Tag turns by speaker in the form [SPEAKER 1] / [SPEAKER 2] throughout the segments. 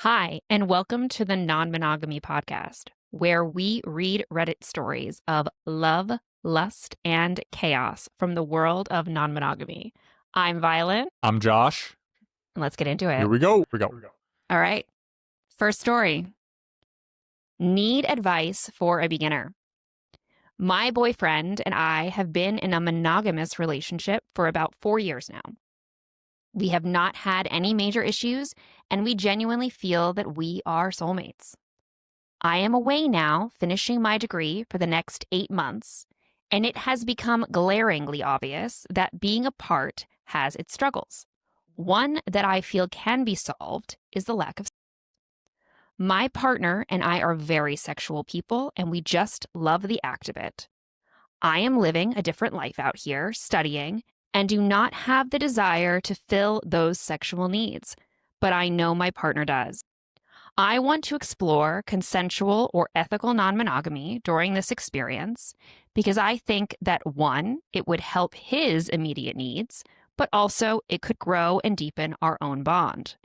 [SPEAKER 1] Hi, and welcome to the Non-Monogamy Podcast, where we read Reddit stories of love, lust, and chaos from the world of non-monogamy. I'm Violet,
[SPEAKER 2] I'm Josh.
[SPEAKER 1] and let's get into it.
[SPEAKER 2] Here we go.
[SPEAKER 1] All right. First story. Need advice for a beginner. My boyfriend and I have been in a monogamous relationship for about 4 years now. We have not had any major issues, and we genuinely feel that we are soulmates. I am away now, finishing my degree for the next 8 months, and it has become glaringly obvious that being apart has its struggles. One that I feel can be solved is the lack of sex. My partner and I are very sexual people, and we just love the act of it. I am living a different life out here, studying, and do not have the desire to fill those sexual needs, but I know my partner does. I want to explore consensual or ethical non-monogamy during this experience because I think that, one, it would help his immediate needs, but also it could grow and deepen our own bond.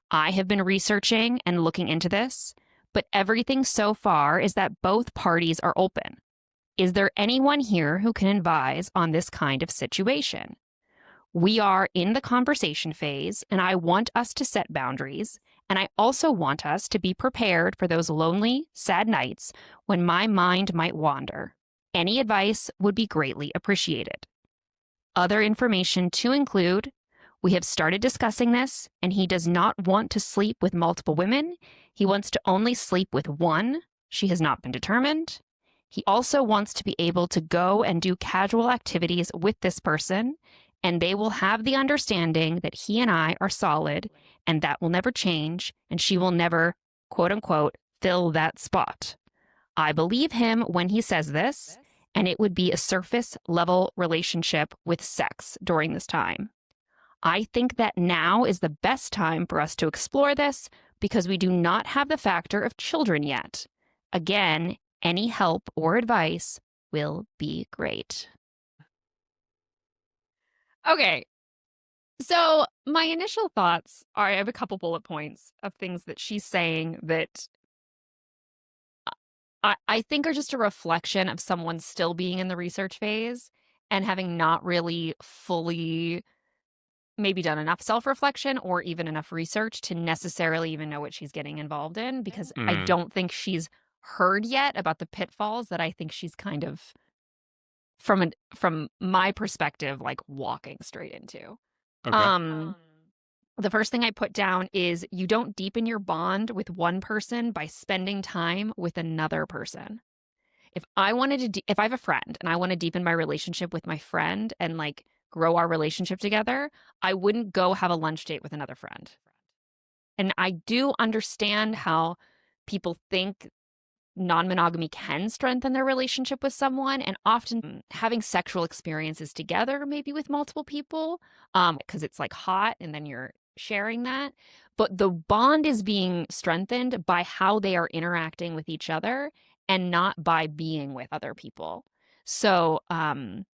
[SPEAKER 1] I have been researching and looking into this, but everything so far is that both parties are open. Is there anyone here who can advise on this kind of situation? We are in the conversation phase, and I want us to set boundaries, and I also want us to be prepared for those lonely, sad nights when my mind might wander. Any advice would be greatly appreciated. Other information to include: we have started discussing this, and he does not want to sleep with multiple women. He wants to only sleep with one. She has not been determined. He also wants to be able to go and do casual activities with this person, and they will have the understanding that he and I are solid, and that will never change, and she will never, quote unquote, fill that spot. I believe him when he says this, and it would be a surface level relationship with sex during this time. I think that now is the best time for us to explore this because we do not have the factor of children yet. Again, any help or advice will be great. Okay, so my initial thoughts are, I have a couple bullet points of things that she's saying that I think are just a reflection of someone still being in the research phase and having not really fully maybe done enough self-reflection or even enough research to necessarily even know what she's getting involved in, because I don't think she's heard yet about the pitfalls that I think she's kind of, from my perspective, like walking straight into.
[SPEAKER 2] Okay.
[SPEAKER 1] The first thing I put down is you don't deepen your bond with one person by spending time with another person. If I wanted to, if I have a friend and I want to deepen my relationship with my friend and like grow our relationship together, I wouldn't go have a lunch date with another friend. And I do understand how people think non-monogamy can strengthen their relationship with someone, and often having sexual experiences together, maybe with multiple people, because it's like hot and then you're sharing that. But the bond is being strengthened by how they are interacting with each other and not by being with other people. So I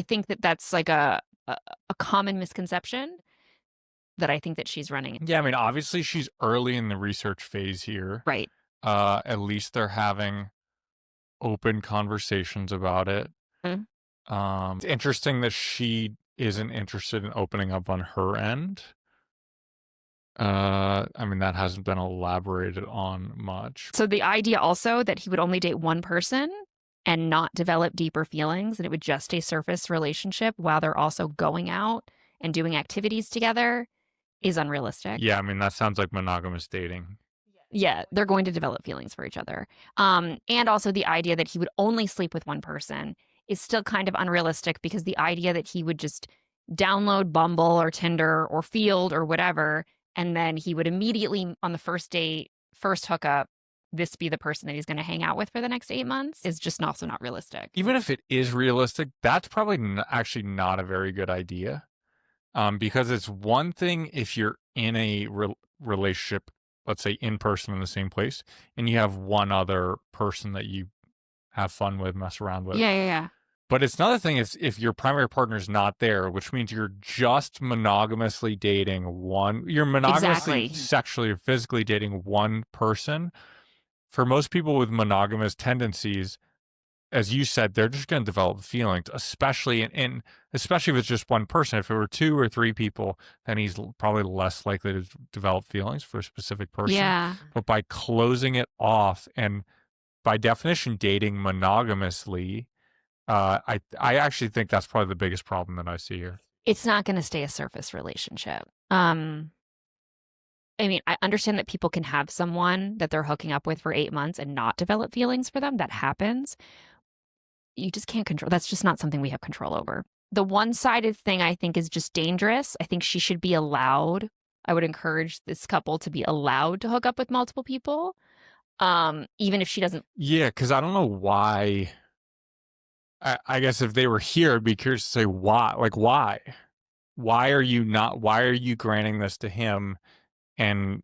[SPEAKER 1] think that that's like a common misconception that I think that she's running.
[SPEAKER 2] Yeah, I mean, obviously she's early in the research phase here.
[SPEAKER 1] Right.
[SPEAKER 2] At least they're having open conversations about it. It's interesting that she isn't interested in opening up on her end. I mean, that hasn't been elaborated on much.
[SPEAKER 1] So the idea also that he would only date one person and not develop deeper feelings, and it would just a surface relationship while they're also going out and doing activities together, is unrealistic.
[SPEAKER 2] Yeah, I mean, that sounds like monogamous dating.
[SPEAKER 1] Yeah, they're going to develop feelings for each other. And also the idea that he would only sleep with one person is still kind of unrealistic, because the idea that he would just download Bumble or Tinder or Field or whatever, and then he would immediately on the first date, first hookup, this be the person that he's going to hang out with for the next 8 months is just also not realistic.
[SPEAKER 2] Even if it is realistic, that's probably actually not a very good idea. Because it's one thing if you're in a relationship, let's say in person in the same place, and you have one other person that you have fun with, mess around with.
[SPEAKER 1] Yeah.
[SPEAKER 2] But it's another thing if your primary partner is not there, which means you're just monogamously dating one. You're monogamously, sexually or physically dating one person. For most people with monogamous tendencies, as you said, they're just going to develop feelings, especially especially if it's just one person. If it were 2 or 3 people, then he's probably less likely to develop feelings for a specific person.
[SPEAKER 1] Yeah.
[SPEAKER 2] But by closing it off and by definition dating monogamously, I actually think that's probably the biggest problem that I see here.
[SPEAKER 1] It's not going to stay a surface relationship. I mean, I understand that people can have someone that they're hooking up with for 8 months and not develop feelings for them. That happens. You just can't control. That's just not something we have control over. The one-sided thing I think is just dangerous. I think she should be allowed. I would encourage this couple to be allowed to hook up with multiple people, even if she doesn't.
[SPEAKER 2] Yeah, because I don't know why. I guess if they were here, I'd be curious to say why. Like, why? Why are you granting this to him and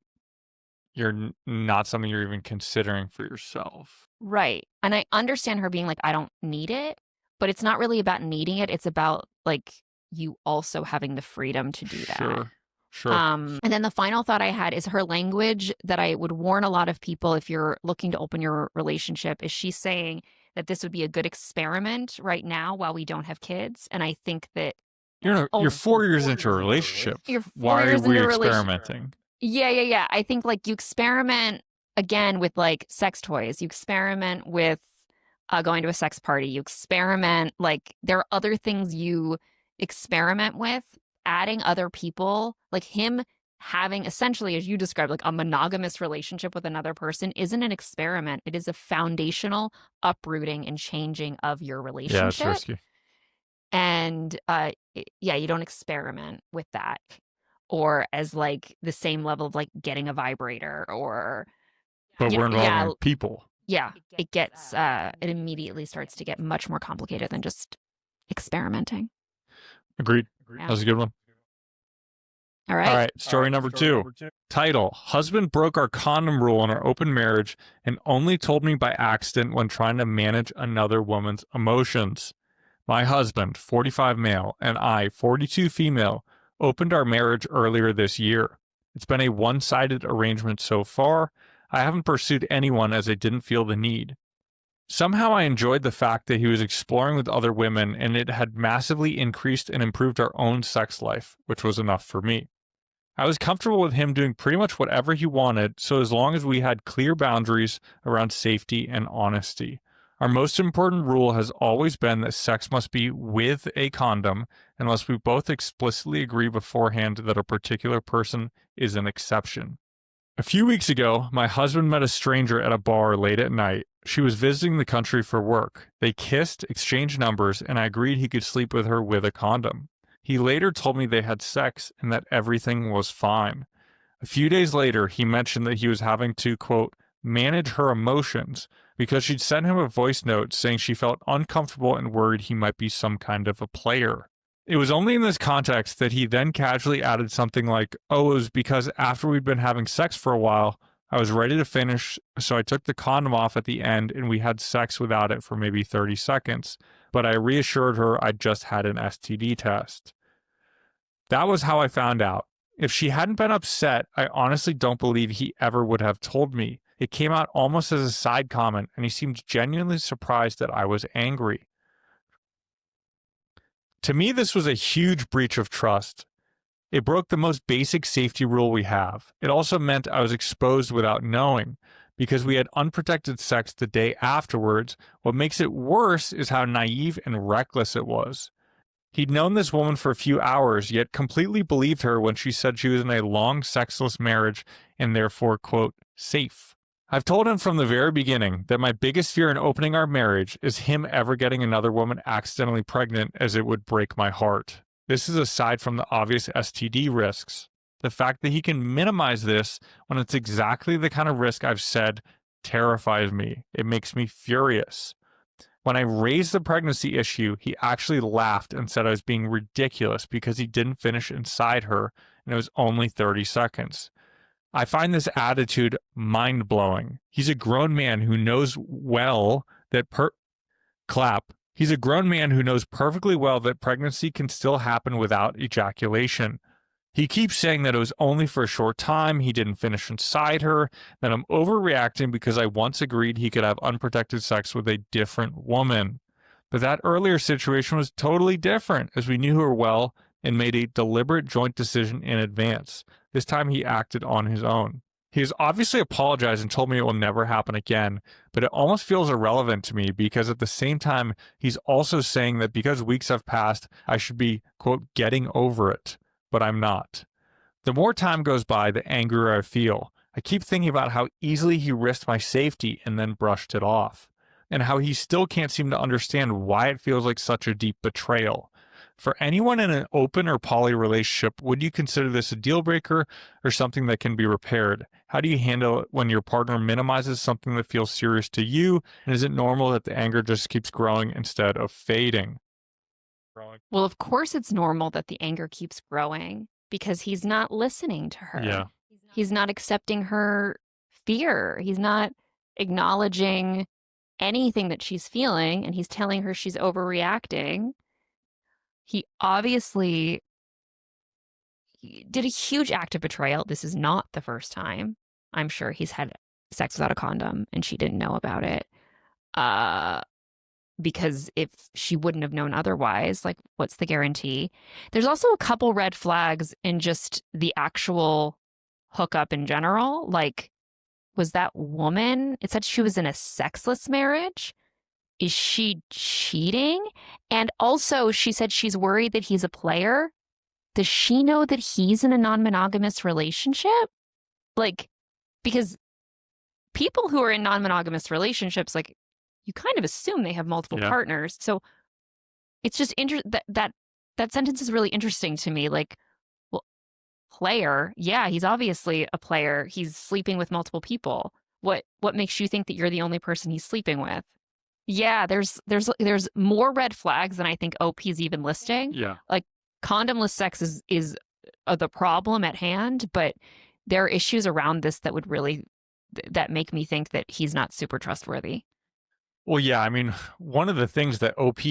[SPEAKER 2] you're not something you're even considering for yourself?
[SPEAKER 1] Right. And I understand her being like, I don't need it, but it's not really about needing it. It's about like you also having the freedom to do that.
[SPEAKER 2] Sure.
[SPEAKER 1] And then the final thought I had is her language that I would warn a lot of people if you're looking to open your relationship is she's saying that this would be a good experiment right now while we don't have kids. And I think that
[SPEAKER 2] you're 4 years into a relationship. Why are we experimenting?
[SPEAKER 1] Yeah. I think like you experiment again with like sex toys. You experiment with going to a sex party. You experiment, like there are other things you experiment with, adding other people, like him having essentially, as you described, like a monogamous relationship with another person isn't an experiment. It is a foundational uprooting and changing of your relationship.
[SPEAKER 2] Yeah, it's risky.
[SPEAKER 1] And you don't experiment with that. Or as like the same level of like getting a vibrator or.
[SPEAKER 2] But we're involving people.
[SPEAKER 1] Yeah, it gets, it immediately starts to get much more complicated than just experimenting.
[SPEAKER 2] Agreed. That was a good one.
[SPEAKER 1] All right.
[SPEAKER 2] Story number 2. Title: Husband broke our condom rule in our open marriage and only told me by accident when trying to manage another woman's emotions. My husband, 45 male, and I, 42 female, opened our marriage earlier this year. It's been a one-sided arrangement so far. I haven't pursued anyone as I didn't feel the need. Somehow I enjoyed the fact that he was exploring with other women and it had massively increased and improved our own sex life, which was enough for me. I was comfortable with him doing pretty much whatever he wanted, so as long as we had clear boundaries around safety and honesty. Our most important rule has always been that sex must be with a condom unless we both explicitly agree beforehand that a particular person is an exception. A few weeks ago, my husband met a stranger at a bar late at night. She was visiting the country for work. They kissed, exchanged numbers, and I agreed he could sleep with her with a condom. He later told me they had sex and that everything was fine. A few days later, he mentioned that he was having to, quote, manage her emotions because she'd sent him a voice note saying she felt uncomfortable and worried he might be some kind of a player. It was only in this context that he then casually added something like, oh, it was because after we'd been having sex for a while, I was ready to finish, so I took the condom off at the end and we had sex without it for maybe 30 seconds, but I reassured her I'd just had an STD test. That was how I found out. If she hadn't been upset, I honestly don't believe he ever would have told me. It came out almost as a side comment, and he seemed genuinely surprised that I was angry. To me, this was a huge breach of trust. It broke the most basic safety rule we have. It also meant I was exposed without knowing. Because we had unprotected sex the day afterwards, what makes it worse is how naive and reckless it was. He'd known this woman for a few hours, yet completely believed her when she said she was in a long, sexless marriage and therefore, quote, safe. I've told him from the very beginning that my biggest fear in opening our marriage is him ever getting another woman accidentally pregnant, as it would break my heart. This is aside from the obvious STD risks. The fact that he can minimize this when it's exactly the kind of risk I've said terrifies me. It makes me furious. When I raised the pregnancy issue, he actually laughed and said I was being ridiculous because he didn't finish inside her and it was only 30 seconds. I find this attitude mind-blowing. He's a grown man who knows well that He's a grown man who knows perfectly well that pregnancy can still happen without ejaculation. He keeps saying that it was only for a short time, he didn't finish inside her, that I'm overreacting because I once agreed he could have unprotected sex with a different woman. But that earlier situation was totally different, as we knew her well and made a deliberate joint decision in advance. This time he acted on his own. He has obviously apologized and told me it will never happen again, but it almost feels irrelevant to me because at the same time, he's also saying that because weeks have passed, I should be, quote, getting over it. But I'm not. The more time goes by, the angrier I feel. I keep thinking about how easily he risked my safety and then brushed it off, and how he still can't seem to understand why it feels like such a deep betrayal. For anyone in an open or poly relationship, would you consider this a deal breaker or something that can be repaired? How do you handle it when your partner minimizes something that feels serious to you? And is it normal that the anger just keeps growing instead of fading?
[SPEAKER 1] Well, of course it's normal that the anger keeps growing because he's not listening to her.
[SPEAKER 2] Yeah.
[SPEAKER 1] He's not accepting her fear. He's not acknowledging anything that she's feeling, and he's telling her she's overreacting. He obviously did a huge act of betrayal. This is not the first time. I'm sure he's had sex without a condom and she didn't know about it. Because if she wouldn't have known otherwise, like, what's the guarantee? There's also a couple red flags in just the actual hookup in general. Like, was that woman, it said she was in a sexless marriage. Is she cheating? And also, she said she's worried that he's a player. Does she know that he's in a non-monogamous relationship? Like, because people who are in non-monogamous relationships, like, you kind of assume they have multiple partners. So it's just that sentence is really interesting to me. Like, well, player, yeah, he's obviously a player. He's sleeping with multiple people. What makes you think that you're the only person he's sleeping with? Yeah, there's more red flags than I think OP's even listing.
[SPEAKER 2] Yeah.
[SPEAKER 1] Like, condomless sex is the problem at hand, but there are issues around this that would really that make me think that he's not super trustworthy.
[SPEAKER 2] Well, yeah, I mean, one of the things that OP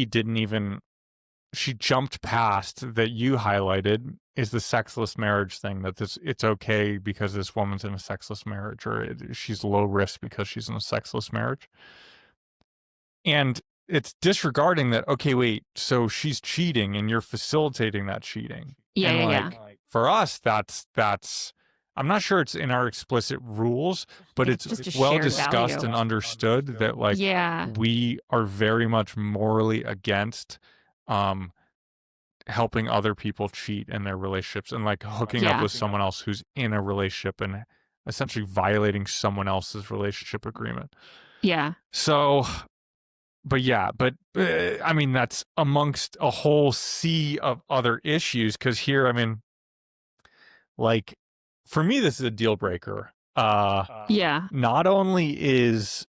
[SPEAKER 2] she jumped past that you highlighted is the sexless marriage thing, that it's okay because this woman's in a sexless marriage, or she's low risk because she's in a sexless marriage. And it's disregarding that, okay, wait, so she's cheating and you're facilitating that cheating.
[SPEAKER 1] Yeah,
[SPEAKER 2] and
[SPEAKER 1] yeah.
[SPEAKER 2] For us, that's I'm not sure it's in our explicit rules, but it's well discussed and understood that, like, we are very much morally against helping other people cheat in their relationships and, like, hooking up with someone else who's in a relationship and essentially violating someone else's relationship agreement.
[SPEAKER 1] Yeah.
[SPEAKER 2] So, but I mean, that's amongst a whole sea of other issues, because here, I mean, like, for me, this is a deal breaker. Not only is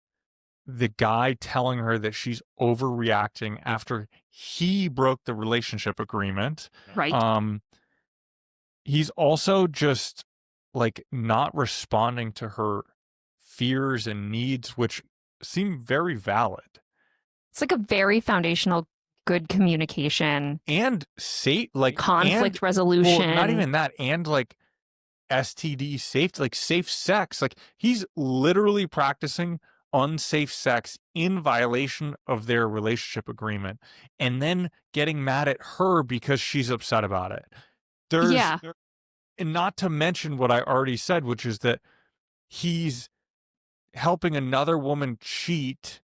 [SPEAKER 2] the guy telling her that she's overreacting after he broke the relationship agreement,
[SPEAKER 1] right?
[SPEAKER 2] He's also just, like, not responding to her fears and needs, which seem very valid.
[SPEAKER 1] It's like a very foundational good communication
[SPEAKER 2] and
[SPEAKER 1] conflict resolution.
[SPEAKER 2] Well, not even that, and like STD safety, like safe sex. Like, he's literally practicing unsafe sex in violation of their relationship agreement and then getting mad at her because she's upset about it. And not to mention what I already said, which is that he's helping another woman cheat.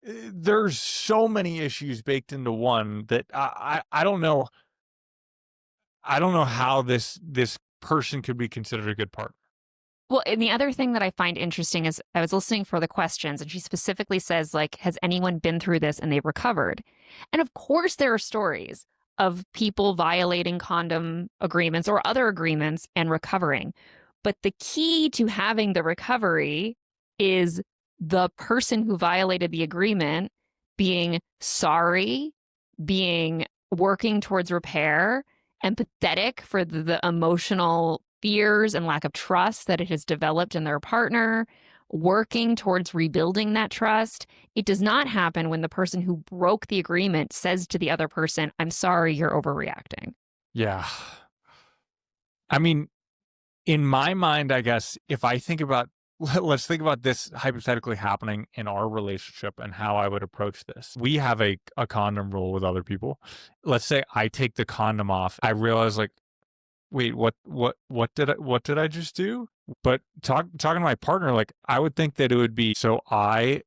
[SPEAKER 2] There's so many issues baked into one that I don't know. I don't know how this person could be considered a good partner.
[SPEAKER 1] Well, and the other thing that I find interesting is I was listening for the questions, and she specifically says, like, has anyone been through this and they've recovered? And of course there are stories of people violating condom agreements or other agreements and recovering. But the key to having the recovery is the person who violated the agreement being sorry, working towards repair, empathetic for the emotional fears and lack of trust that it has developed in their partner, working towards rebuilding that trust. It does not happen when the person who broke the agreement says to the other person, I'm sorry, you're overreacting.
[SPEAKER 2] Yeah. I mean, in my mind, I guess, if I think about, let's think about this hypothetically happening in our relationship and how I would approach this. We have a condom rule with other people. Let's say I take the condom off. I realize, like, wait, what did I just do? But talking to my partner, like, I would think that it would be, so I,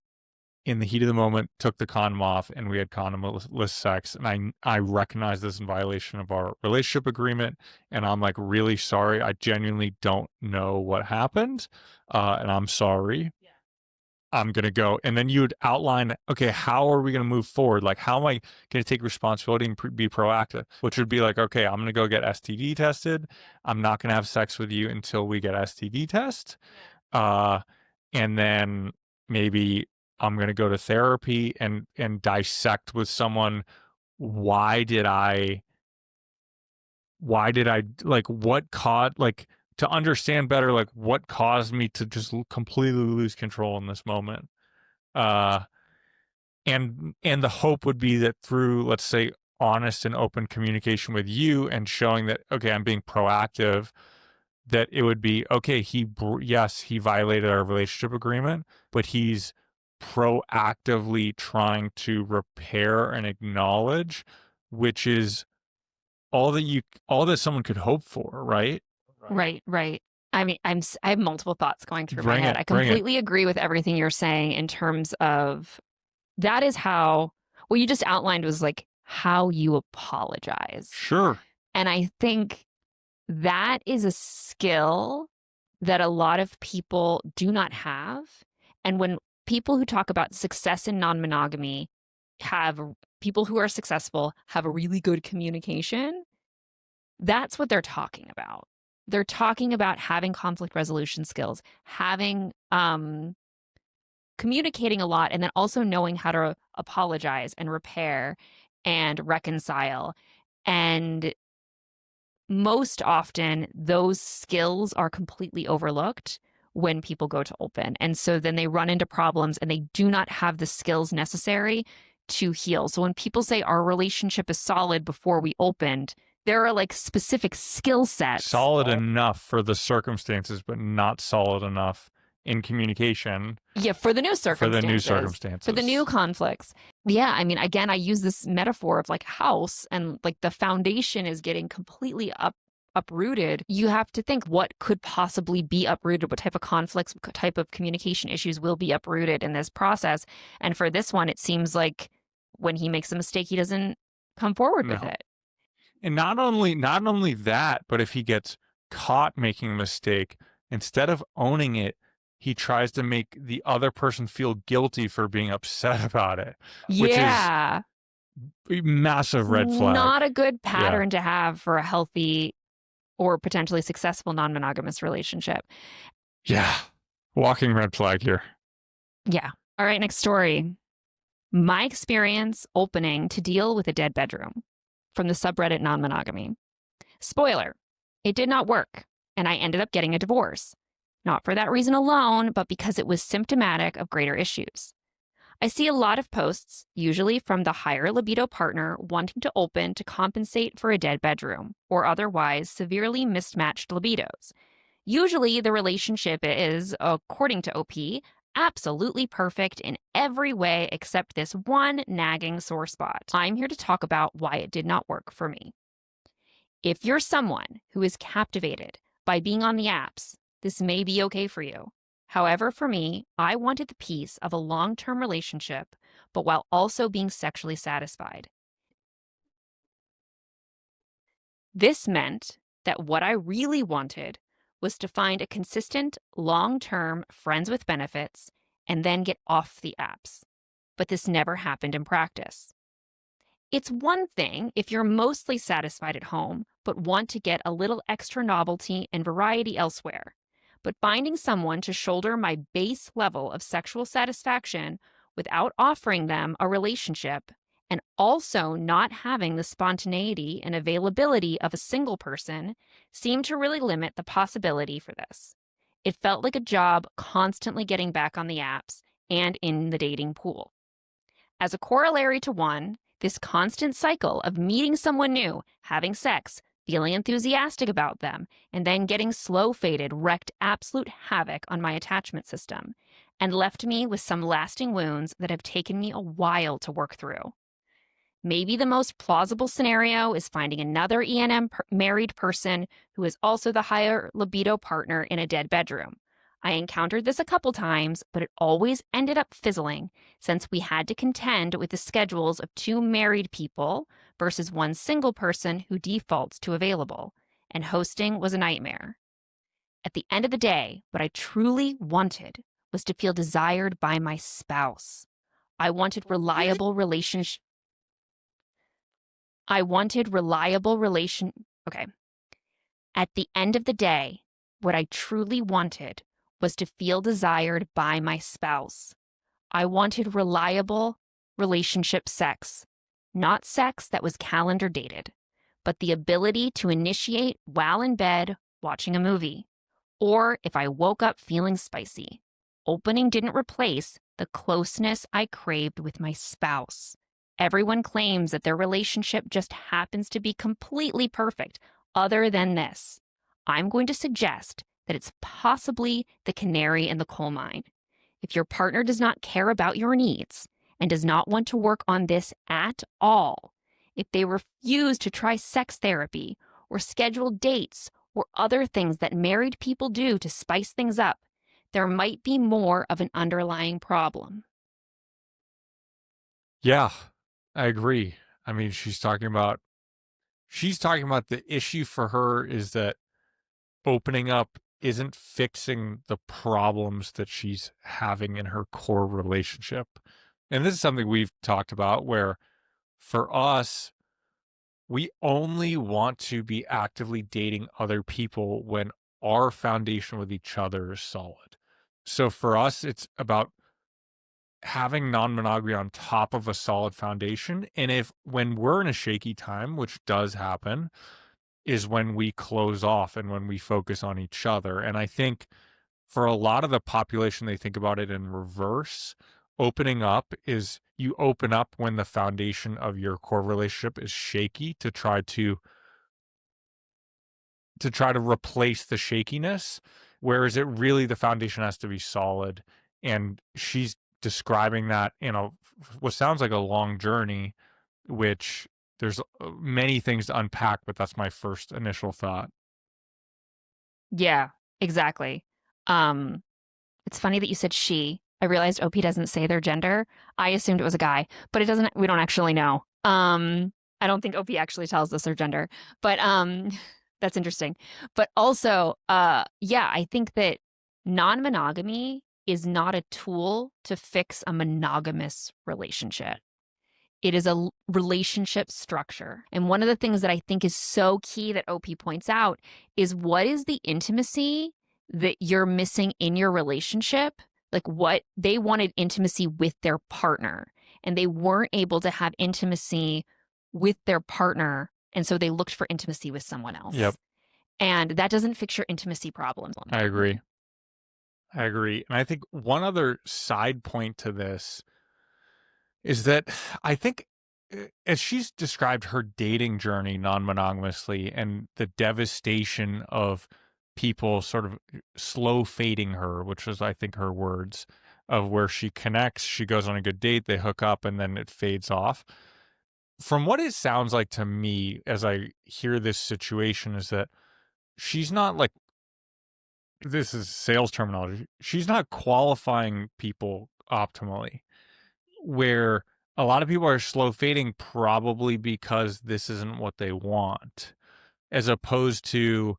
[SPEAKER 2] in the heat of the moment, took the condom off and we had condomless sex, and I recognize this in violation of our relationship agreement, and I'm like, really sorry, I genuinely don't know what happened, and I'm sorry. Yeah. I'm gonna go, and then you would outline, okay, how are we gonna move forward? Like, how am I gonna take responsibility and be proactive? Which would be like, okay, I'm gonna go get STD tested. I'm not gonna have sex with you until we get STD test. And then maybe I'm going to go to therapy and dissect with someone, why did I like, what caused, like, to understand better, like, what caused me to just completely lose control in this moment. And the hope would be that through, let's say, honest and open communication with you and showing that, okay, I'm being proactive, that it would be, okay, yes, he violated our relationship agreement, but he's proactively trying to repair and acknowledge, which is all that someone could hope for, right?
[SPEAKER 1] Right. I mean, I have multiple thoughts going through my head. I completely agree with everything you're saying in terms of, that is how, what you just outlined was like how you apologize.
[SPEAKER 2] Sure.
[SPEAKER 1] And I think that is a skill that a lot of people do not have. And when people who talk about success in non-monogamy people who are successful have a really good communication, that's what they're talking about. They're talking about having conflict resolution skills, having communicating a lot, and then also knowing how to apologize and repair and reconcile. And most often, those skills are completely overlooked when people go to open. And so then they run into problems and they do not have the skills necessary to heal. So when people say our relationship is solid before we opened, there are like specific skill sets.
[SPEAKER 2] Solid enough for the circumstances, but not solid enough in communication.
[SPEAKER 1] Yeah, for the new circumstances. For the new conflicts. Yeah, I mean, again, I use this metaphor of like house, and like the foundation is getting completely uprooted. You have to think, what could possibly be uprooted? What type of conflicts, what type of communication issues will be uprooted in this process? And for this one, it seems like when he makes a mistake, he doesn't come forward with it.
[SPEAKER 2] And not only that, but if he gets caught making a mistake, instead of owning it, he tries to make the other person feel guilty for being upset about it.
[SPEAKER 1] Yeah.
[SPEAKER 2] Which is a massive red flag.
[SPEAKER 1] Not a good pattern to have for a healthy or potentially successful non-monogamous relationship.
[SPEAKER 2] Yeah. Walking red flag here.
[SPEAKER 1] Yeah. All right, next story. My experience opening to deal with a dead bedroom, from the subreddit Non-Monogamy. Spoiler, it did not work, and I ended up getting a divorce. Not for that reason alone, but because it was symptomatic of greater issues. I see a lot of posts, usually from the higher libido partner wanting to open to compensate for a dead bedroom, or otherwise severely mismatched libidos. Usually the relationship is, according to OP, absolutely perfect in every way except this one nagging sore spot. I'm here to talk about why it did not work for me. If you're someone who is captivated by being on the apps, this may be okay for you. However, for me, I wanted the peace of a long-term relationship, but while also being sexually satisfied. This meant that what I really wanted was to find a consistent, long-term friends with benefits and then get off the apps. But this never happened in practice. It's one thing if you're mostly satisfied at home, but want to get a little extra novelty and variety elsewhere. But finding someone to shoulder my base level of sexual satisfaction without offering them a relationship, and also not having the spontaneity and availability of a single person, seemed to really limit the possibility for this. It felt like a job constantly getting back on the apps and in the dating pool. As a corollary to one, this constant cycle of meeting someone new, having sex, feeling enthusiastic about them, and then getting slow faded wreaked absolute havoc on my attachment system and left me with some lasting wounds that have taken me a while to work through. Maybe the most plausible scenario is finding another married person who is also the higher libido partner in a dead bedroom. I encountered this a couple times, but it always ended up fizzling since we had to contend with the schedules of two married people versus one single person who defaults to available, and hosting was a nightmare. At the end of the day, what I truly wanted was to feel desired by my spouse. I wanted reliable relationship. Okay. At the end of the day, what I truly wanted was to feel desired by my spouse. I wanted reliable relationship sex, not sex that was calendar dated, but the ability to initiate while in bed watching a movie, or if I woke up feeling spicy. Opening didn't replace the closeness I craved with my spouse. Everyone claims that their relationship just happens to be completely perfect, other than this. I'm going to suggest that it's possibly the canary in the coal mine. If your partner does not care about your needs and does not want to work on this at all, if they refuse to try sex therapy or schedule dates or other things that married people do to spice things up, there might be more of an underlying problem.
[SPEAKER 2] Yeah, I agree. I mean, she's talking about the issue for her is that opening up isn't fixing the problems that she's having in her core relationship. And this is something we've talked about where for us, we only want to be actively dating other people when our foundation with each other is solid. So for us, it's about having non-monogamy on top of a solid foundation. And when we're in a shaky time, which does happen, is when we close off and when we focus on each other. And I think for a lot of the population, they think about it in reverse. Opening up is you open up when the foundation of your core relationship is shaky to try to replace the shakiness, whereas it really the foundation has to be solid. And she's describing that in what sounds like a long journey, which there's many things to unpack, but that's my first initial thought.
[SPEAKER 1] Yeah, exactly. It's funny that you said she. I realized OP doesn't say their gender. I assumed it was a guy, but we don't actually know. I don't think OP actually tells us their gender, but that's interesting. But also, yeah, I think that non-monogamy is not a tool to fix a monogamous relationship. It is a relationship structure. And one of the things that I think is so key that OP points out is what is the intimacy that you're missing in your relationship? Like what they wanted intimacy with their partner and they weren't able to have intimacy with their partner. And so they looked for intimacy with someone else.
[SPEAKER 2] Yep.
[SPEAKER 1] And that doesn't fix your intimacy problems.
[SPEAKER 2] I agree. And I think one other side point to this is that I think as she's described her dating journey non-monogamously and the devastation of people sort of slow fading her, which was, I think, her words, of where she connects, she goes on a good date, they hook up, and then it fades off. From what it sounds like to me as I hear this situation is that she's not like, this is sales terminology, she's not qualifying people optimally, where a lot of people are slow fading probably because this isn't what they want, as opposed to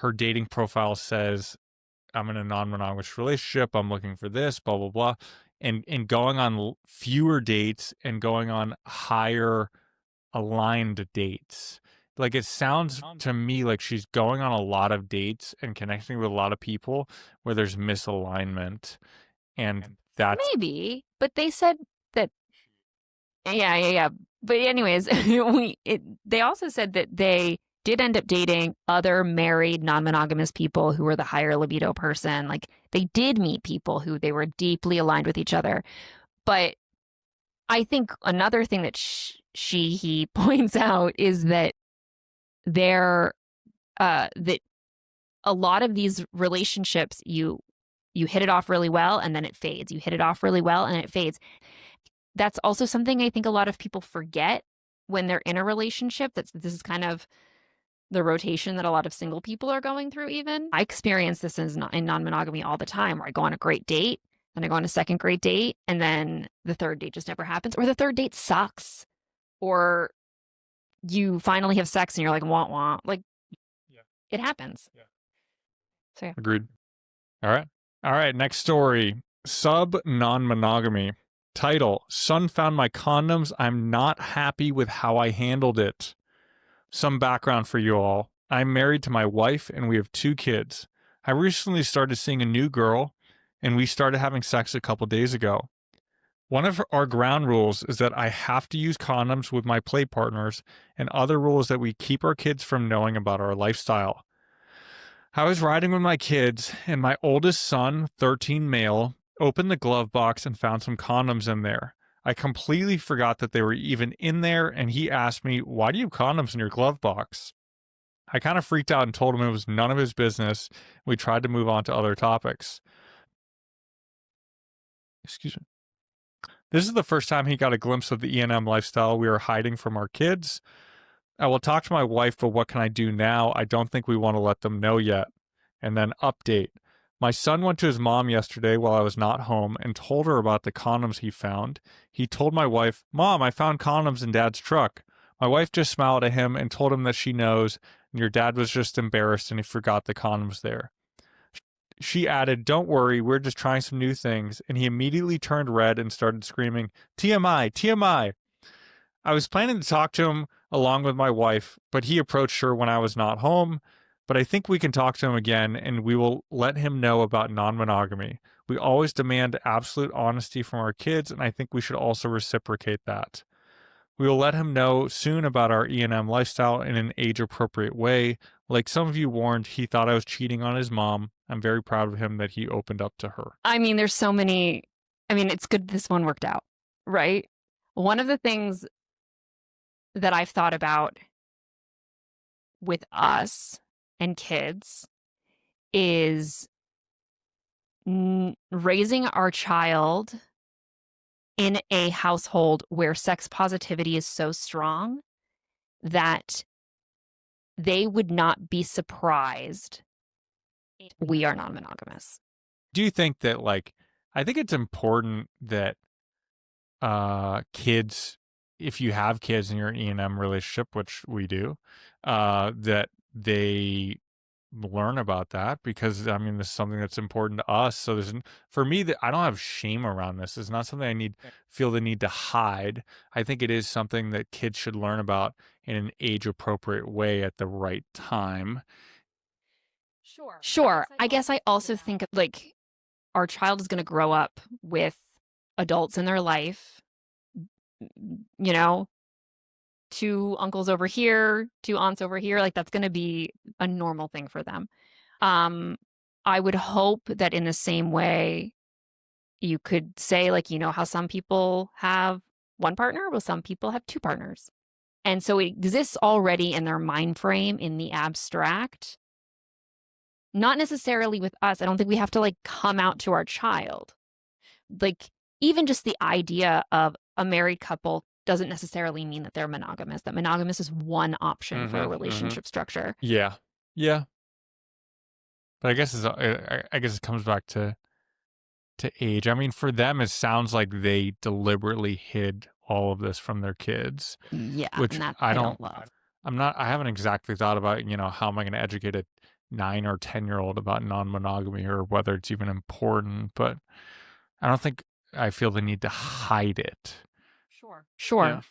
[SPEAKER 2] her dating profile says, I'm in a non-monogamous relationship, I'm looking for this, blah, blah, blah. And going on fewer dates and going on higher aligned dates. Like it sounds to me like she's going on a lot of dates and connecting with a lot of people where there's misalignment. And that's
[SPEAKER 1] maybe, but they said that yeah. But anyways, they also said that they did end up dating other married non-monogamous people who were the higher libido person. Like they did meet people who they were deeply aligned with each other. But I think another thing that he points out is that that a lot of these relationships, you hit it off really well and then it fades. You hit it off really well and it fades. That's also something I think a lot of people forget when they're in a relationship. This is kind of the rotation that a lot of single people are going through even. I experience this in non-monogamy all the time, where I go on a great date, then I go on a second great date, and then the third date just never happens, or the third date sucks, or you finally have sex and you're like, wah, wah. Like, yeah. It happens. Yeah. So, yeah.
[SPEAKER 2] Agreed. All right. Next story. Non-monogamy. Title, son found my condoms. I'm not happy with how I handled it. Some background for you all. I'm married to my wife and we have 2 kids. I recently started seeing a new girl and we started having sex a couple days ago. One of our ground rules is that I have to use condoms with my play partners, and other rules that we keep our kids from knowing about our lifestyle. I was riding with my kids and my oldest son, 13 male, opened the glove box and found some condoms in there. I completely forgot that they were even in there, and he asked me, why do you have condoms in your glove box? I kind of freaked out and told him it was none of his business. We tried to move on to other topics. Excuse me. This is the first time he got a glimpse of the E&M lifestyle we are hiding from our kids. I will talk to my wife, but what can I do now? I don't think we want to let them know yet. And then update. My son went to his mom yesterday while I was not home and told her about the condoms he found. He told my wife, Mom, I found condoms in Dad's truck. My wife just smiled at him and told him that she knows, and your dad was just embarrassed and he forgot the condoms there. She added, don't worry, we're just trying some new things, and he immediately turned red and started screaming, TMI, TMI. I was planning to talk to him along with my wife, but he approached her when I was not home. But I think we can talk to him again, and we will let him know about non-monogamy. We always demand absolute honesty from our kids, and I think we should also reciprocate that. We will let him know soon about our E&M lifestyle in an age-appropriate way. Like some of you warned, he thought I was cheating on his mom. I'm very proud of him that he opened up to her.
[SPEAKER 1] I mean, there's so many. I mean, it's good this one worked out, right? One of the things that I've thought about with us and kids is raising our child in a household where sex positivity is so strong that they would not be surprised if we are non-monogamous.
[SPEAKER 2] Do you think that, like, I think it's important that kids, if you have kids in your E&M relationship, which we do, that they learn about that, because I mean, this is something that's important to us. So for me, that I don't have shame around this. It's not something I feel the need to hide. I think it is something that kids should learn about in an age appropriate way at the right time.
[SPEAKER 1] Sure. I guess I also think like our child is going to grow up with adults in their life, you know, 2 uncles over here, 2 aunts over here. Like that's going to be a normal thing for them. I would hope that in the same way you could say, like, you know, how some people have 1 partner, well, some people have 2 partners. And so it exists already in their mind frame in the abstract. Not necessarily with us. I don't think we have to like come out to our child. Like even just the idea of a married couple doesn't necessarily mean that they're monogamous. That monogamous is one option for a relationship structure.
[SPEAKER 2] Yeah. But I guess it comes back to age. I mean, for them, it sounds like they deliberately hid all of this from their kids.
[SPEAKER 1] Yeah,
[SPEAKER 2] which
[SPEAKER 1] and that I don't love.
[SPEAKER 2] I haven't exactly thought about, you know, how am I going to educate a 9 or 10-year-old about non-monogamy or whether it's even important, but I don't think I feel the need to hide it.
[SPEAKER 1] Sure.
[SPEAKER 2] Yeah.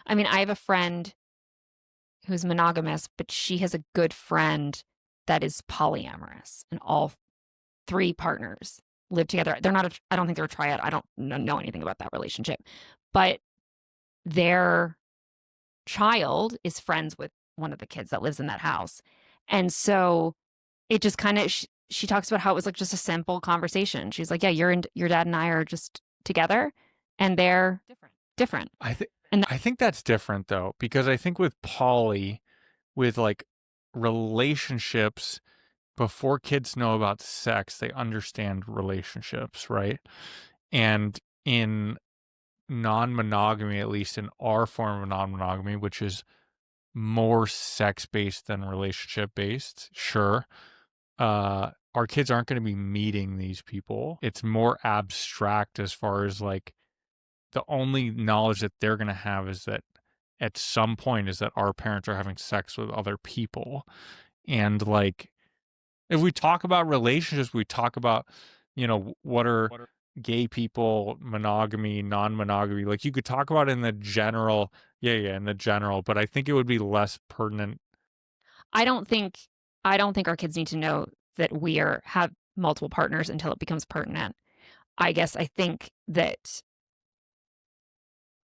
[SPEAKER 1] I mean, I have a friend who's monogamous, but she has a good friend that is polyamorous, and all 3 partners live together. They're not I don't think they're a triad. I don't know anything about that relationship, but their child is friends with one of the kids that lives in that house. And so it just kind of, she talks about how it was like just a simple conversation. She's like, yeah, your dad and I are just together and they're different.
[SPEAKER 2] I think that's different though, because I think with poly, with like relationships, before kids know about sex, they understand relationships, right? And in non-monogamy, at least in our form of non-monogamy, which is more sex-based than relationship-based, sure, our kids aren't going to be meeting these people. It's more abstract as far as like the only knowledge that they're going to have is that at some point is that our parents are having sex with other people. And like, if we talk about relationships, we talk about, what are gay people, monogamy, non-monogamy. Like you could talk about it in the general, in the general, but I think it would be less pertinent.
[SPEAKER 1] I don't think our kids need to know that have multiple partners until it becomes pertinent. I guess I think that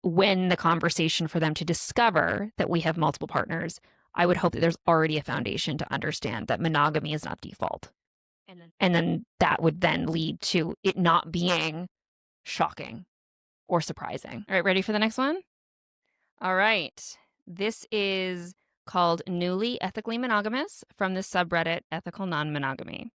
[SPEAKER 1] when the conversation for them to discover that we have multiple partners, I would hope that there's already a foundation to understand that monogamy is not default. And then that would then lead to it not being shocking or surprising. All right, ready for the next one? All right. This is called Newly Ethically Monogamous from the subreddit Ethical Non-Monogamy.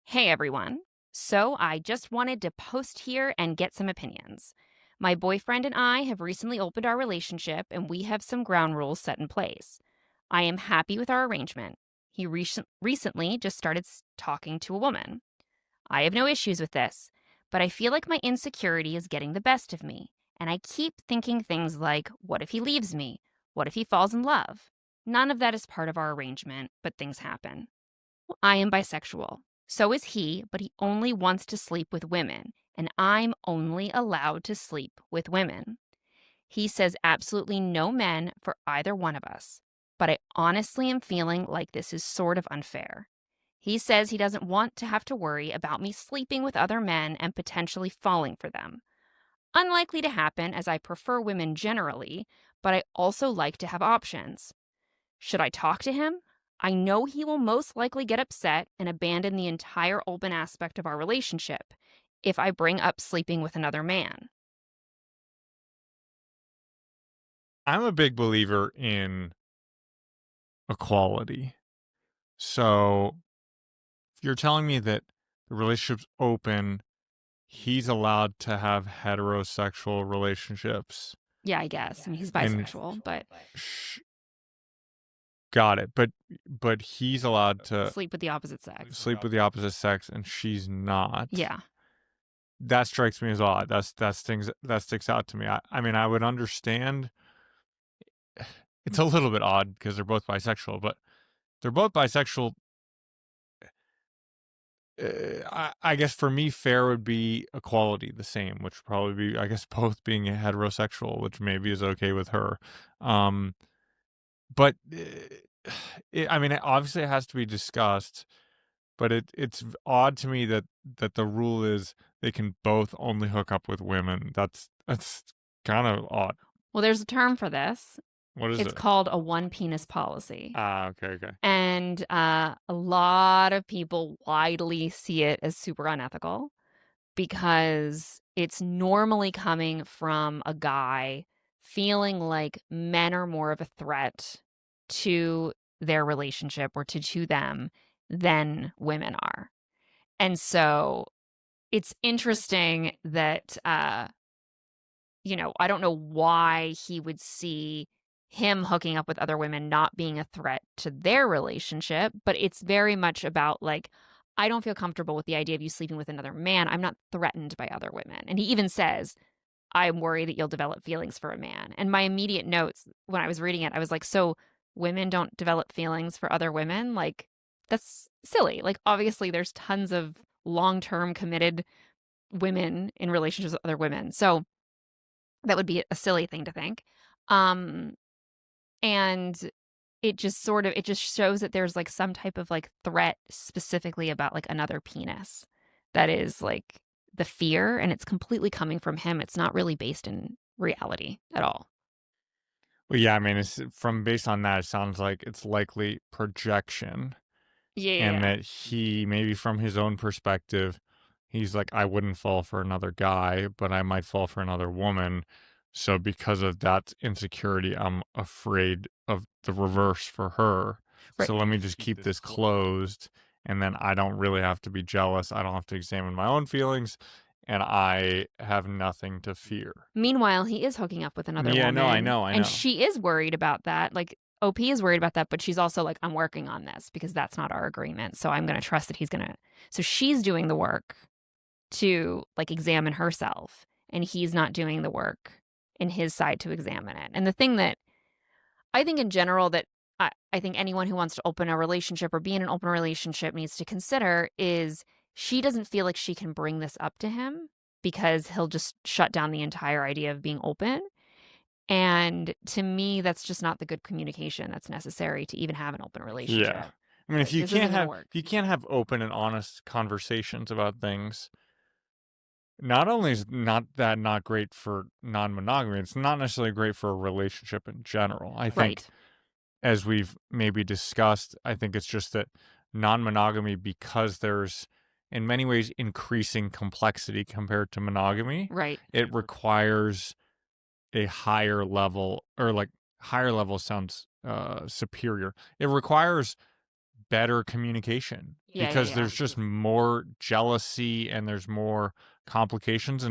[SPEAKER 1] Hey, everyone. So I just wanted to post here and get some opinions. My boyfriend and I have recently opened our relationship and we have some ground rules set in place. I am happy with our arrangement. He recently just started talking to a woman. I have no issues with this, but I feel like my insecurity is getting the best of me, and I keep thinking things like, what if he leaves me? What if he falls in love? None of that is part of our arrangement, but things happen. I am bisexual. So is he, but he only wants to sleep with women, and I'm only allowed to sleep with women. He says absolutely no men for either one of us, but I honestly am feeling like this is sort of unfair. He says he doesn't want to have to worry about me sleeping with other men and potentially falling for them. Unlikely to happen, as I prefer women generally, but I also like to have options. Should I talk to him? I know he will most likely get upset and abandon the entire open aspect of our relationship if I bring up sleeping with another man.
[SPEAKER 2] I'm a big believer in equality. So if you're telling me that the relationship's open, he's allowed to have heterosexual relationships.
[SPEAKER 1] Yeah, I guess. I mean, he's bisexual, but
[SPEAKER 2] got it. But he's allowed to
[SPEAKER 1] sleep with the opposite sex.
[SPEAKER 2] And she's not.
[SPEAKER 1] Yeah.
[SPEAKER 2] That strikes me as odd. That's things that sticks out to me. I mean, I would understand. It's a little bit odd because they're both bisexual, but they're both bisexual. I guess for me, fair would be equality, the same, which would probably be, I guess, both being heterosexual, which maybe is okay with her. But I mean, obviously it has to be discussed, but it's odd to me that the rule is they can both only hook up with women. That's kind of odd.
[SPEAKER 1] Well, there's a term for this.
[SPEAKER 2] What is it?
[SPEAKER 1] It's called a one penis policy.
[SPEAKER 2] Okay.
[SPEAKER 1] And a lot of people widely see it as super unethical because it's normally coming from a guy feeling like men are more of a threat to their relationship or to them than women are. And so it's interesting that, I don't know why he would see him hooking up with other women not being a threat to their relationship, but it's very much about like, I don't feel comfortable with the idea of you sleeping with another man. I'm not threatened by other women. And he even says, I'm worried that you'll develop feelings for a man. And my immediate notes when I was reading it, I was like, so women don't develop feelings for other women? Like, that's silly. Like, obviously, there's tons of long-term committed women in relationships with other women. So that would be a silly thing to think. And it just shows that there's like some type of like threat specifically about like another penis that is like the fear, and it's completely coming from him. It's not really based in reality at all.
[SPEAKER 2] Well, yeah, I mean, it's based on that, it sounds like it's likely projection. And that he, maybe from his own perspective, he's like, I wouldn't fall for another guy, but I might fall for another woman. So because of that insecurity, I'm afraid of the reverse for her.
[SPEAKER 1] Right.
[SPEAKER 2] So let me just keep this closed. And then I don't really have to be jealous. I don't have to examine my own feelings. And I have nothing to fear.
[SPEAKER 1] Meanwhile, he is hooking up with another woman.
[SPEAKER 2] Yeah, no, I know.
[SPEAKER 1] And she is worried about that. Like, OP is worried about that, but she's also like, I'm working on this because that's not our agreement. So I'm going to trust that he's going to. So she's doing the work to like examine herself, and he's not doing the work in his side to examine it. And the thing that I think in general that I think anyone who wants to open a relationship or be in an open relationship needs to consider is she doesn't feel like she can bring this up to him because he'll just shut down the entire idea of being open. And to me, that's just not the good communication that's necessary to even have an open relationship.
[SPEAKER 2] Yeah. I mean, if you can't have open and honest conversations about things, not only is not great for non-monogamy, it's not necessarily great for a relationship in general. I think, as we've maybe discussed, I think it's just that non-monogamy, because there's in many ways increasing complexity compared to monogamy, it requires a higher level, or like higher level sounds superior. It requires better communication because there's just more jealousy and there's more complications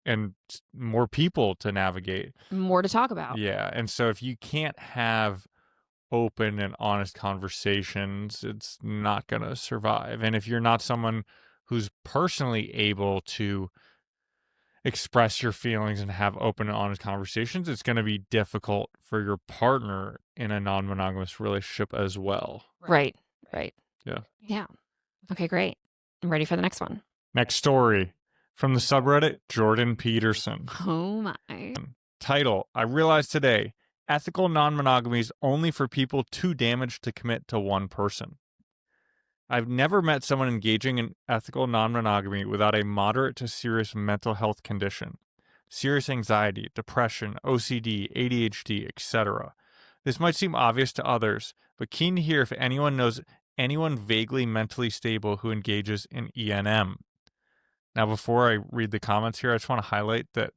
[SPEAKER 2] and more people to navigate,
[SPEAKER 1] more to talk about.
[SPEAKER 2] Yeah. And so if you can't have open and honest conversations, it's not going to survive. And if you're not someone who's personally able to express your feelings and have open and honest conversations, it's going to be difficult for your partner in a non-monogamous relationship as well.
[SPEAKER 1] Right. Yeah. Okay, great. I'm ready for the next one.
[SPEAKER 2] Next story from the subreddit Jordan Peterson.
[SPEAKER 1] Oh my.
[SPEAKER 2] Title: I realized today, ethical non-monogamy is only for people too damaged to commit to one person. I've never met someone engaging in ethical non-monogamy without a moderate to serious mental health condition, serious anxiety, depression, OCD, ADHD, etc. This might seem obvious to others, but keen to hear if anyone knows anyone vaguely mentally stable who engages in ENM. Now, before I read the comments here, I just want to highlight that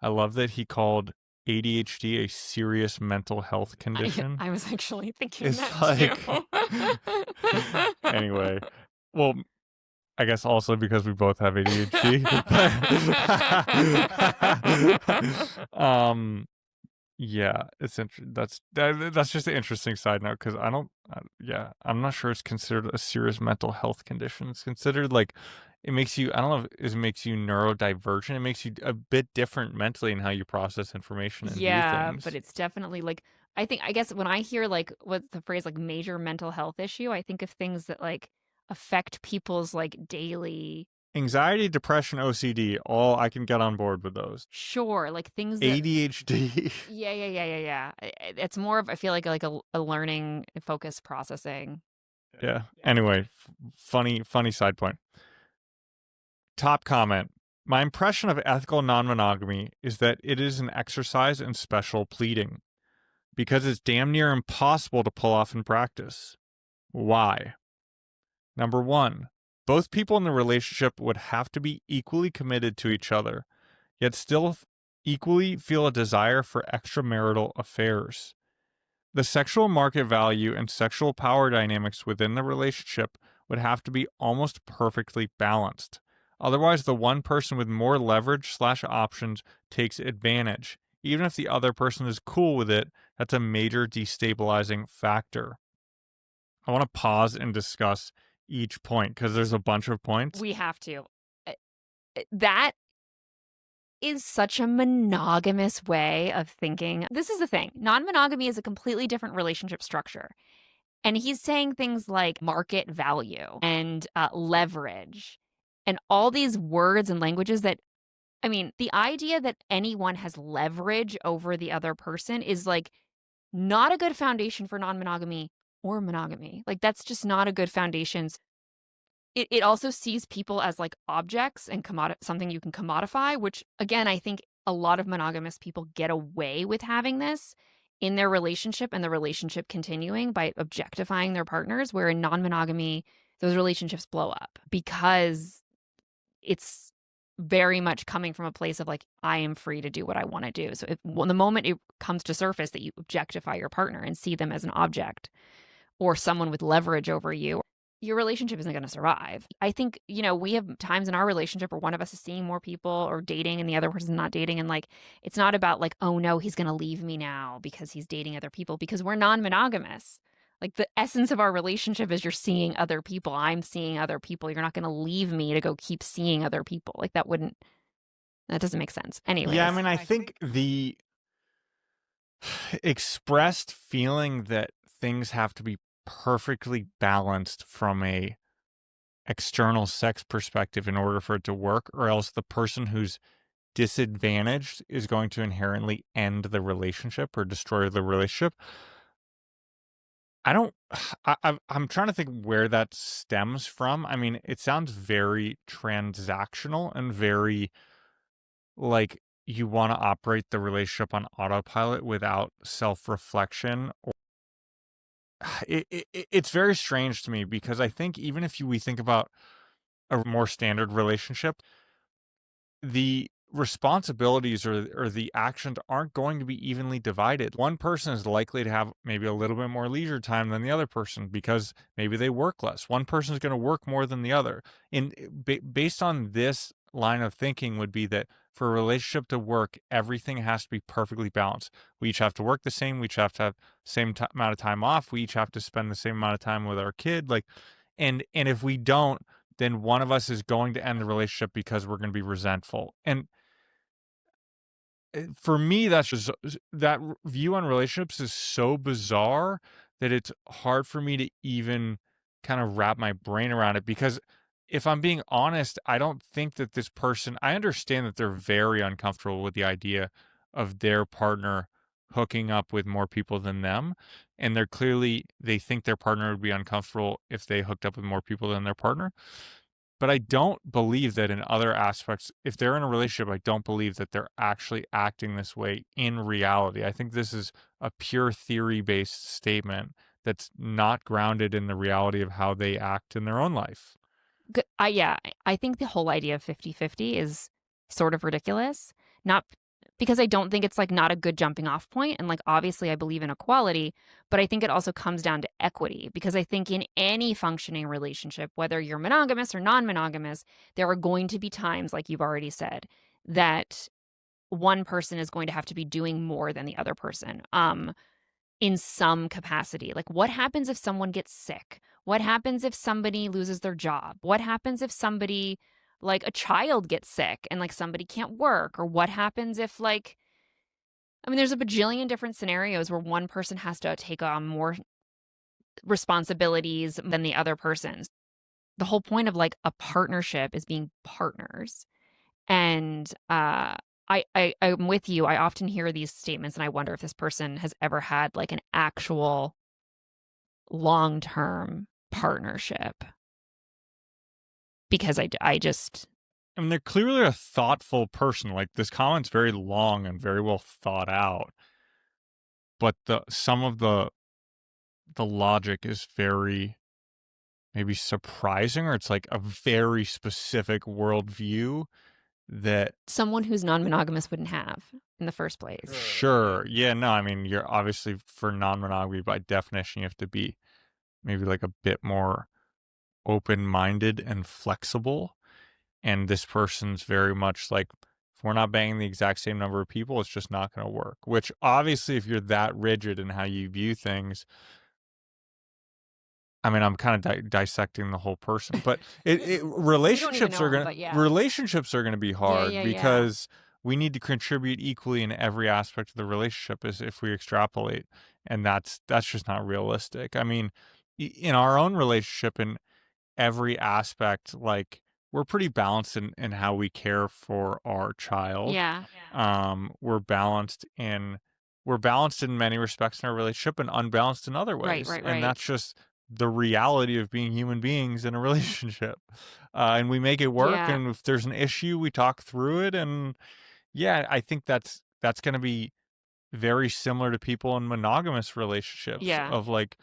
[SPEAKER 2] I love that he called ADHD a serious mental health condition.
[SPEAKER 1] I was actually thinking that too.
[SPEAKER 2] Anyway, well, I guess also because we both have ADHD. Yeah, it's that's just an interesting side note because I'm not sure it's considered a serious mental health condition. It's considered like it makes you, I don't know if it makes you neurodivergent. It makes you a bit different mentally in how you process information and view things.
[SPEAKER 1] But it's definitely like, I guess when I hear like what the phrase like major mental health issue, I think of things that like affect people's like daily
[SPEAKER 2] anxiety, depression, OCD, all I can get on board with those.
[SPEAKER 1] Sure, like things that...
[SPEAKER 2] ADHD.
[SPEAKER 1] Yeah. It's more of, I feel like a learning focus processing.
[SPEAKER 2] Yeah. Anyway, funny side point. Top comment. My impression of ethical non-monogamy is that it is an exercise in special pleading because it's damn near impossible to pull off in practice. Why? Number one, both people in the relationship would have to be equally committed to each other, yet still equally feel a desire for extramarital affairs. The sexual market value and sexual power dynamics within the relationship would have to be almost perfectly balanced. Otherwise, the one person with more leverage/options takes advantage. Even if the other person is cool with it, that's a major destabilizing factor. I want to pause and discuss each point because there's a bunch of points.
[SPEAKER 1] We have to. That is such a monogamous way of thinking. This is the thing. Non-monogamy is a completely different relationship structure. And he's saying things like market value and leverage and all these words and languages that, I mean, the idea that anyone has leverage over the other person is like not a good foundation for non-monogamy or monogamy. Like that's just not a good foundation. It also sees people as like objects and something you can commodify, which again, I think a lot of monogamous people get away with having this in their relationship and the relationship continuing by objectifying their partners, where in non-monogamy, those relationships blow up because it's very much coming from a place of like, I am free to do what I want to do. So the moment it comes to surface that you objectify your partner and see them as an object or someone with leverage over you, your relationship isn't going to survive. I think, we have times in our relationship where one of us is seeing more people or dating and the other person's not dating. And like, it's not about like, oh no, he's going to leave me now because he's dating other people, because we're non-monogamous. Like the essence of our relationship is you're seeing other people. I'm seeing other people. You're not going to leave me to go keep seeing other people. Like that doesn't make sense. Anyways.
[SPEAKER 2] Yeah, I mean, I think the expressed feeling that things have to be perfectly balanced from a external sex perspective in order for it to work, or else the person who's disadvantaged is going to inherently end the relationship or destroy the relationship. I'm trying to think where that stems from. I mean, it sounds very transactional and very like you want to operate the relationship on autopilot without self-reflection. It's very strange to me because I think even if we think about a more standard relationship, the responsibilities or the actions aren't going to be evenly divided. One person is likely to have maybe a little bit more leisure time than the other person because maybe they work less. One person is going to work more than the other. And based on this line of thinking would be that for a relationship to work, everything has to be perfectly balanced. We each have to work the same. We each have to have the same amount of time off. We each have to spend the same amount of time with our kid. And if we don't, then one of us is going to end the relationship because we're going to be resentful. And for me, that's just that view on relationships is so bizarre that it's hard for me to even kind of wrap my brain around it. Because if I'm being honest, I don't think that this person, I understand that they're very uncomfortable with the idea of their partner hooking up with more people than them. And they think their partner would be uncomfortable if they hooked up with more people than their partner. But I don't believe that in other aspects, if they're in a relationship, I don't believe that they're actually acting this way in reality. I think this is a pure theory-based statement that's not grounded in the reality of how they act in their own life.
[SPEAKER 1] I think the whole idea of 50-50 is sort of ridiculous. Not because I don't think it's like not a good jumping off point. And like, obviously I believe in equality, but I think it also comes down to equity, because I think in any functioning relationship, whether you're monogamous or non-monogamous, there are going to be times, like you've already said, that one person is going to have to be doing more than the other person. In some capacity. Like, what happens if someone gets sick? What happens if somebody loses their job? What happens if somebody, like a child, gets sick and like somebody can't work? Or what happens if there's a bajillion different scenarios where one person has to take on more responsibilities than the other person. The whole point of like a partnership is being partners. And I'm with you. I often hear these statements and I wonder if this person has ever had like an actual long-term partnership. Because I
[SPEAKER 2] mean, they're clearly a thoughtful person. Like, this comment's very long and very well thought out. But some of the logic is very maybe surprising, or it's like a very specific worldview that
[SPEAKER 1] someone who's non-monogamous wouldn't have in the first place.
[SPEAKER 2] Sure. Yeah, no, I mean, you're obviously, for non-monogamy, by definition, you have to be maybe like a bit more open-minded and flexible. And this person's very much like, if we're not banging the exact same number of people, it's just not going to work. Which obviously, if you're that rigid in how you view things, I mean, I'm kind of dissecting the whole person, but relationships are going to be hard because we need to contribute equally in every aspect of the relationship as if we extrapolate, and that's just not realistic. I mean, in our own relationship, in every aspect, like, we're pretty balanced in how we care for our child.
[SPEAKER 1] Yeah.
[SPEAKER 2] We're balanced in many respects in our relationship and unbalanced in other ways.
[SPEAKER 1] Right.
[SPEAKER 2] And that's just the reality of being human beings in a relationship. And we make it work.
[SPEAKER 1] Yeah.
[SPEAKER 2] And if there's an issue, we talk through it. And yeah, I think that's going to be very similar to people in monogamous relationships
[SPEAKER 1] Yeah.
[SPEAKER 2] of like,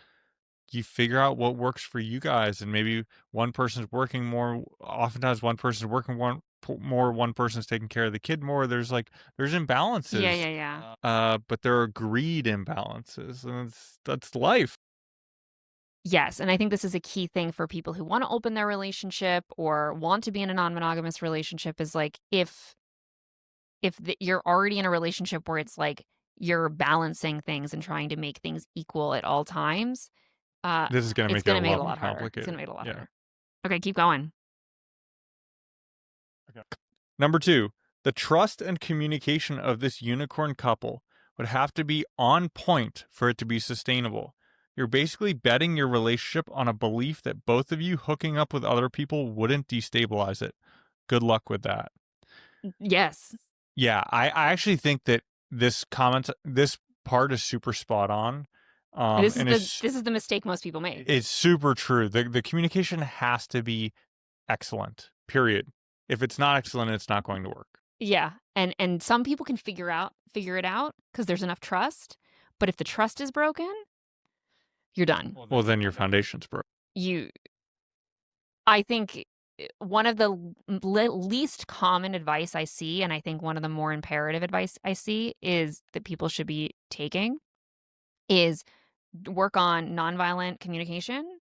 [SPEAKER 2] you figure out what works for you guys, and maybe one person's working more. Oftentimes one person's working more, one person's taking care of the kid more. There's imbalances.
[SPEAKER 1] Yeah.
[SPEAKER 2] But there are agreed imbalances, and that's life.
[SPEAKER 1] Yes, and I think this is a key thing for people who want to open their relationship or want to be in a non-monogamous relationship is like if you're already in a relationship where it's like you're balancing things and trying to make things equal at all times,
[SPEAKER 2] This is going to
[SPEAKER 1] it's
[SPEAKER 2] make it
[SPEAKER 1] going
[SPEAKER 2] a
[SPEAKER 1] to make it a
[SPEAKER 2] lot more
[SPEAKER 1] lot harder. It's going
[SPEAKER 2] complicated.
[SPEAKER 1] to make it a lot
[SPEAKER 2] Yeah.
[SPEAKER 1] harder. Okay, keep going.
[SPEAKER 2] Number 2, the trust and communication of this unicorn couple would have to be on point for it to be sustainable. You're basically betting your relationship on a belief that both of you hooking up with other people wouldn't destabilize it. Good luck with that.
[SPEAKER 1] Yes.
[SPEAKER 2] Yeah, I actually think that this part is super spot on.
[SPEAKER 1] This is the mistake most people make.
[SPEAKER 2] It's super true. The communication has to be excellent, period. If it's not excellent, it's not going to work.
[SPEAKER 1] Yeah. And some people can figure it out because there's enough trust. But if the trust is broken, you're done.
[SPEAKER 2] Well, then your foundation's broke.
[SPEAKER 1] I think one of the least common advice I see, and I think one of the more imperative advice I see is that people should be taking is work on nonviolent communication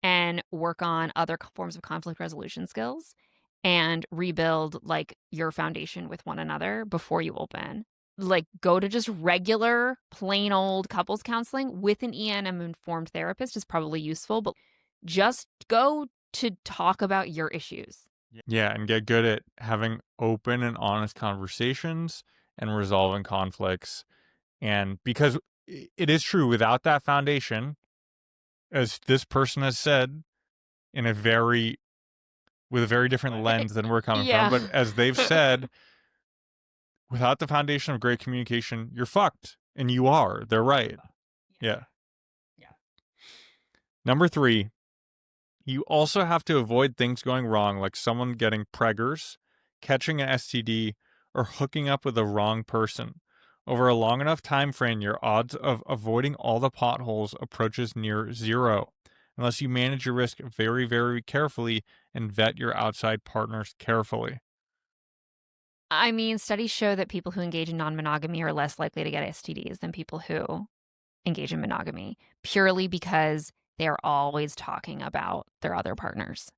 [SPEAKER 1] and work on other forms of conflict resolution skills and rebuild like your foundation with one another before you open. Like go to just regular plain old couples counseling with an ENM informed therapist is probably useful, but just go to talk about your issues.
[SPEAKER 2] Yeah, and get good at having open and honest conversations and resolving conflicts. And because it is true, without that foundation, as this person has said, with a very different lens than we're coming from, but as they've said, without the foundation of great communication, you're fucked. And you are. They're right. Yeah. Number 3, you also have to avoid things going wrong, like someone getting preggers, catching an STD, or hooking up with the wrong person. Over a long enough time frame, your odds of avoiding all the potholes approaches near zero, unless you manage your risk very, very carefully and vet your outside partners carefully.
[SPEAKER 1] I mean, studies show that people who engage in non-monogamy are less likely to get STDs than people who engage in monogamy, purely because they're always talking about their other partners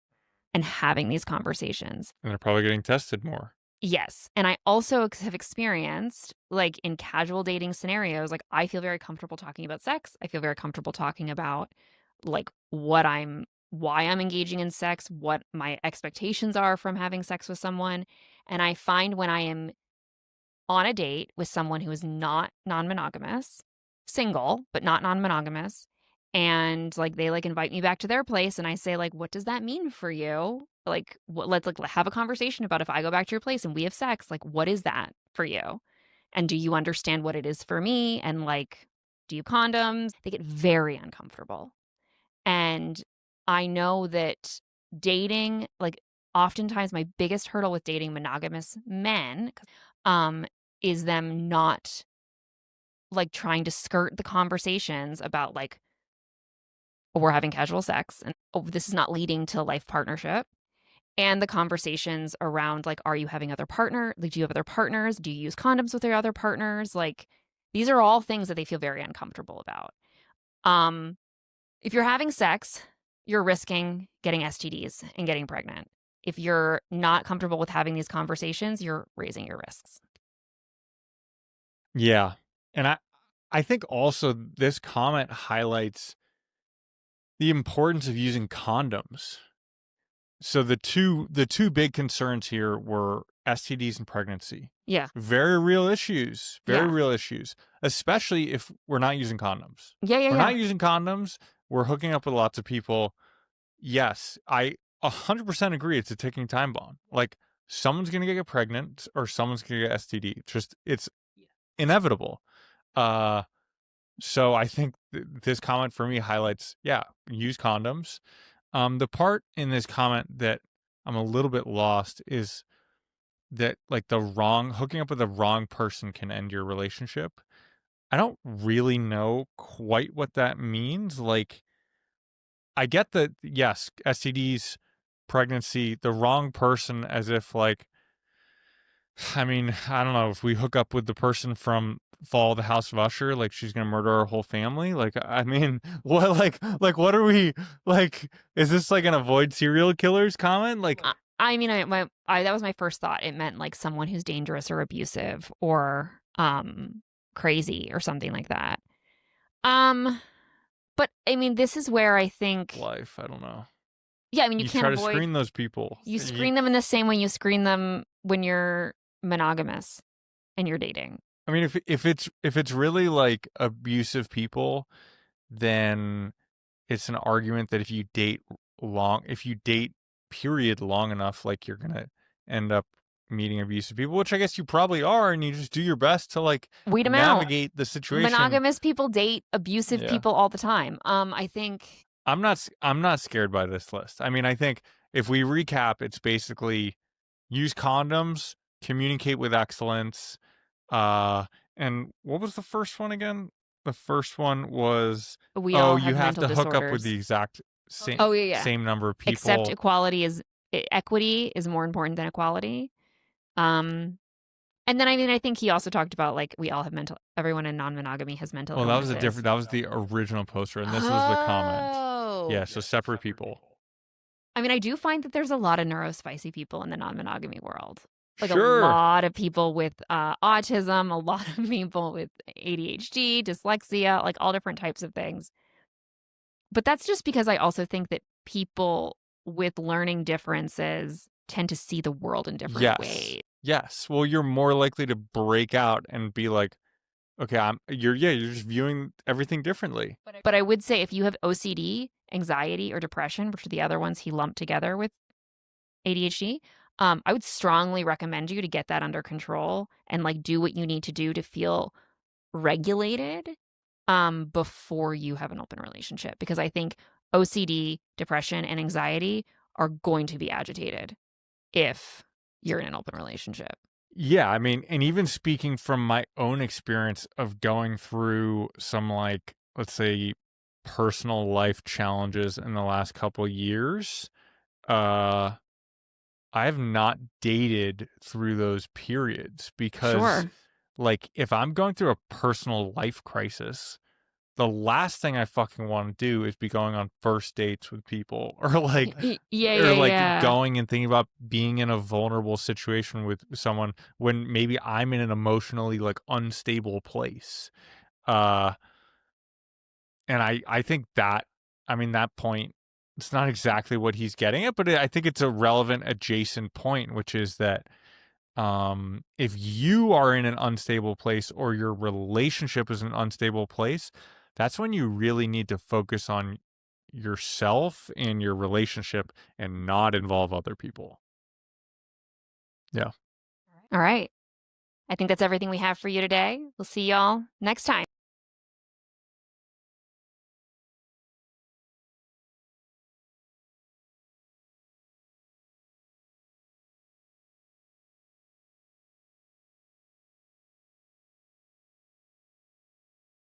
[SPEAKER 1] and having these conversations.
[SPEAKER 2] And they're probably getting tested more.
[SPEAKER 1] Yes. And I also have experienced, like in casual dating scenarios, like I feel very comfortable talking about sex. I feel very comfortable talking about like why I'm engaging in sex, what my expectations are from having sex with someone. And I find when I am on a date with someone who is not non-monogamous, single, but not non-monogamous, and like they like invite me back to their place and I say like, what does that mean for you? Like, let's like have a conversation about if I go back to your place and we have sex, like, what is that for you? And do you understand what it is for me? And like, do you condoms? They get very uncomfortable. And I know that dating, like, oftentimes my biggest hurdle with dating monogamous men, is them not like trying to skirt the conversations about like, oh, we're having casual sex and oh, this is not leading to a life partnership. And the conversations around like, are you having like, do you have other partners? Do you use condoms with your other partners? Like, these are all things that they feel very uncomfortable about. If you're having sex, you're risking getting STDs and getting pregnant. If you're not comfortable with having these conversations, you're raising your risks.
[SPEAKER 2] Yeah. And I think also this comment highlights the importance of using condoms. So the two big concerns here were STDs and pregnancy.
[SPEAKER 1] Yeah.
[SPEAKER 2] Very real issues. Very real issues. Especially if we're not using condoms.
[SPEAKER 1] Yeah.
[SPEAKER 2] We're not using condoms. We're hooking up with lots of people. Yes, I 100% agree. It's a ticking time bomb. Like someone's going to get pregnant or someone's going to get STD. It's inevitable. So I think this comment for me highlights, use condoms. The part in this comment that I'm a little bit lost is that like hooking up with the wrong person can end your relationship. I don't really know quite what that means. Like, I get that, yes, STDs, pregnancy, the wrong person, as if like, I mean, I don't know, if we hook up with the person from Fall of the House of Usher, like she's gonna murder our whole family. Like, I mean, what, what are we like? Is this like an avoid serial killers comment? Like,
[SPEAKER 1] I mean, that was my first thought. It meant like someone who's dangerous or abusive or crazy or something like that. But I mean, this is where I think,
[SPEAKER 2] life, I don't know.
[SPEAKER 1] yeah, I mean, you can't
[SPEAKER 2] try to
[SPEAKER 1] avoid.
[SPEAKER 2] screen those people.
[SPEAKER 1] You screen them in the same way you screen them when you're monogamous and you're dating.
[SPEAKER 2] I mean, if it's really like abusive people, then it's an argument that if you date period long enough, like you're gonna end up meeting abusive people, which I guess you probably are, and you just do your best to like
[SPEAKER 1] weed them
[SPEAKER 2] navigate
[SPEAKER 1] out.
[SPEAKER 2] The situation.
[SPEAKER 1] Monogamous people date abusive people all the time. I think
[SPEAKER 2] I'm not scared by this list. I mean, I think if we recap, it's basically use condoms, communicate with excellence, and what was the first one again? The first one was
[SPEAKER 1] we all have
[SPEAKER 2] you have
[SPEAKER 1] mental
[SPEAKER 2] to hook up with the
[SPEAKER 1] disorders.
[SPEAKER 2] exact same number of people.
[SPEAKER 1] Except equity is more important than equality. And then I mean, I think he also talked about like we all have everyone in non-monogamy has mental illnesses.
[SPEAKER 2] That was the original poster, and this was the comment. Yeah, so separate people.
[SPEAKER 1] I mean, I do find that there's a lot of neurospicy people in the non-monogamy world. Like a lot of people with autism, a lot of people with ADHD, dyslexia, like all different types of things. But that's just because I also think that people with learning differences tend to see the world in different ways.
[SPEAKER 2] Yes. Well, you're more likely to break out and be like, okay, you're just viewing everything differently.
[SPEAKER 1] But I would say if you have OCD, anxiety, or depression, which are the other ones he lumped together with ADHD, I would strongly recommend you to get that under control and like do what you need to do to feel regulated before you have an open relationship. Because I think OCD, depression, and anxiety are going to be agitated if you're in an open relationship.
[SPEAKER 2] Yeah, I mean, and even speaking from my own experience of going through some like, let's say, personal life challenges in the last couple years, I have not dated through those periods because like if I'm going through a personal life crisis, the last thing I fucking want to do is be going on first dates with people or like going and thinking about being in a vulnerable situation with someone when maybe I'm in an emotionally like unstable place. And I think that, I mean, that point, it's not exactly what he's getting at, but I think it's a relevant adjacent point, which is that if you are in an unstable place or your relationship is an unstable place, that's when you really need to focus on yourself and your relationship and not involve other people. Yeah.
[SPEAKER 1] All right. I think that's everything we have for you today. We'll see y'all next time.